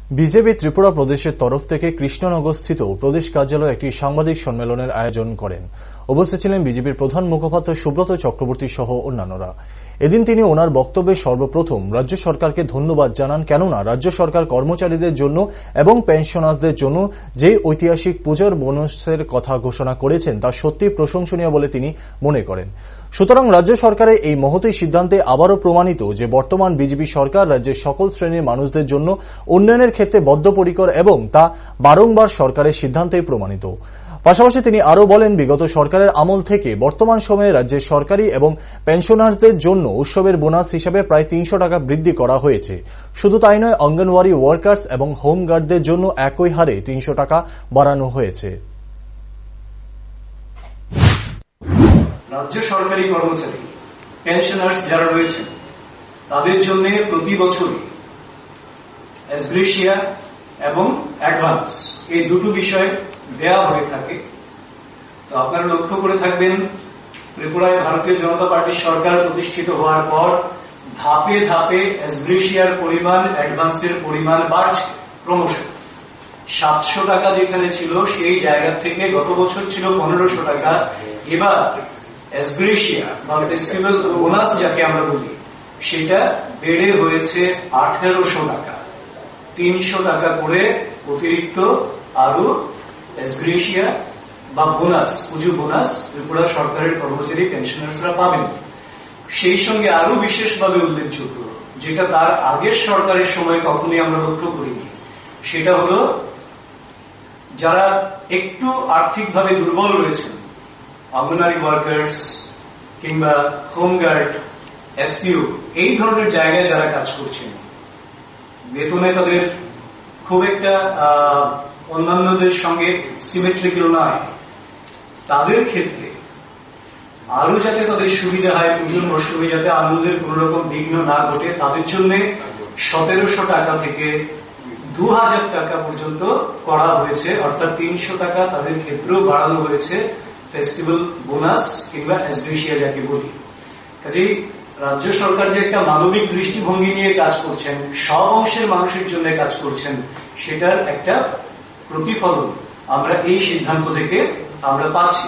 BJP Tripura প্রদেশের তরফ থেকে কৃষ্ণনগরস্থিত প্রদেশ কার্যালয়ে একটি সাংবাদিক সম্মেলনের আয়োজন করেন। উপস্থিত ছিলেন বিজেপির প্রধান মুখপাত্র সুব্রত চক্রবর্তী সহ অন্যান্যরা। এদিন তিনি ওনার বক্তব্যে সর্বপ্রথম রাজ্য সরকারকে ধন্যবাদ জানান, কেননা রাজ্য সরকার কর্মচারীদের জন্য এবং পেনশনার্সদের জন্য যে ঐতিহাসিক পূজার বোনাসের কথা ঘোষণা করেছেন তা সত্যি প্রশংসনীয় বলে তিনি মনে করেন। সুতরাং রাজ্য সরকারের এই মহতী সিদ্ধান্তে আবারও প্রমাণিত যে বর্তমান বিজেপি সরকার রাজ্যের সকল শ্রেণীর মানুষদের জন্য উন্নয়নের ক্ষেত্রে বদ্ধপরিকর এবং তা বারংবার সরকারের সিদ্ধান্তেই প্রমাণিত। পাশাপাশি তিনি আরও বলেন, বিগত সরকারের আমল থেকে বর্তমান সময়ে রাজ্যের সরকারি এবং পেনশনারদের জন্য উৎসবের বোনাস হিসেবে প্রায় ৩০০ টাকা বৃদ্ধি করা হয়েছে। শুধু তাই নয়, অঙ্গনওয়াড়ি ওয়ার্কার্স এবং হোমগার্ডদের জন্য একই হারে ৩০০ টাকা বাড়ানো হয়েছে। রাজ্য সরকারি কর্মচারী পেনশনার্স যারা রয়েছেন তাদের জন্য প্রতি বছরই এসগ্রেশিয়া এবং অ্যাডভান্স এই দুটো বিষয় দেয়া হয়ে থাকে। তো আপনারা লক্ষ্য করে থাকবেন, ত্রিপুরায় ভারতীয় জনতা পার্টির সরকার প্রতিষ্ঠিত হওয়ার পর ধাপে ধাপে এসগ্রেশিয়ার পরিমাণ, অ্যাডভান্সের পরিমাণ বাড়ছে ক্রমশ। 700 টাকা যেখানে ছিল সেই জায়গা থেকে গত বছর ছিল 1500 টাকা, এবার এসগ্রেশিয়া বা ফেস্টিভ্যাল বোনাস যাকে আমরা বলি সেটা বেড়ে হয়েছে 1800 টাকা। 300 টাকা করে অতিরিক্ত আরো এসগ্রেশিয়া বা বোনাস, পুজো বোনাস ত্রিপুরা সরকারের কর্মচারী পেনশনার্সরা পাবেন। সেই সঙ্গে আরো বিশেষভাবে উল্লেখযোগ্য, যেটা তার আগের সরকারের সময় কখনোই আমরা লক্ষ্য করিনি, সেটা হলো যারা একটু আর্থিকভাবে দুর্বল রয়েছেন, অঙ্গনওয়াড়ি ওয়ার্কার্স কিংবা হোমগার্ড, এসপিও, এই ধরনের জায়গায় যারা কাজ করছেন, বেতনে তাদের খুব একটা অন্যান্যদের সঙ্গে সিমেট্রিক্যাল নয়, তাদের ক্ষেত্রে আরো যাতে তাদের সুবিধা হয়, পুজোর মরশুমে যাতে আনন্দের কোন রকম বিঘ্ন না ঘটে, তাদের জন্য 1700 টাকা থেকে 2000 টাকা পর্যন্ত করা হয়েছে, অর্থাৎ 300 টাকা তাদের ক্ষেত্রেও বাড়ানো হয়েছে ফেস্টিভ্যাল বোনাস কিংবা এসগ্রেশিয়া যাকে বলি। কাজেই রাজ্য সরকার যে একটা মানবিক দৃষ্টিভঙ্গি নিয়ে কাজ করছেন, সব অংশের মানুষের জন্য কাজ করছেন, সেটার একটা প্রতিফলন আমরা এই সিদ্ধান্ত থেকে আমরা পাচ্ছি।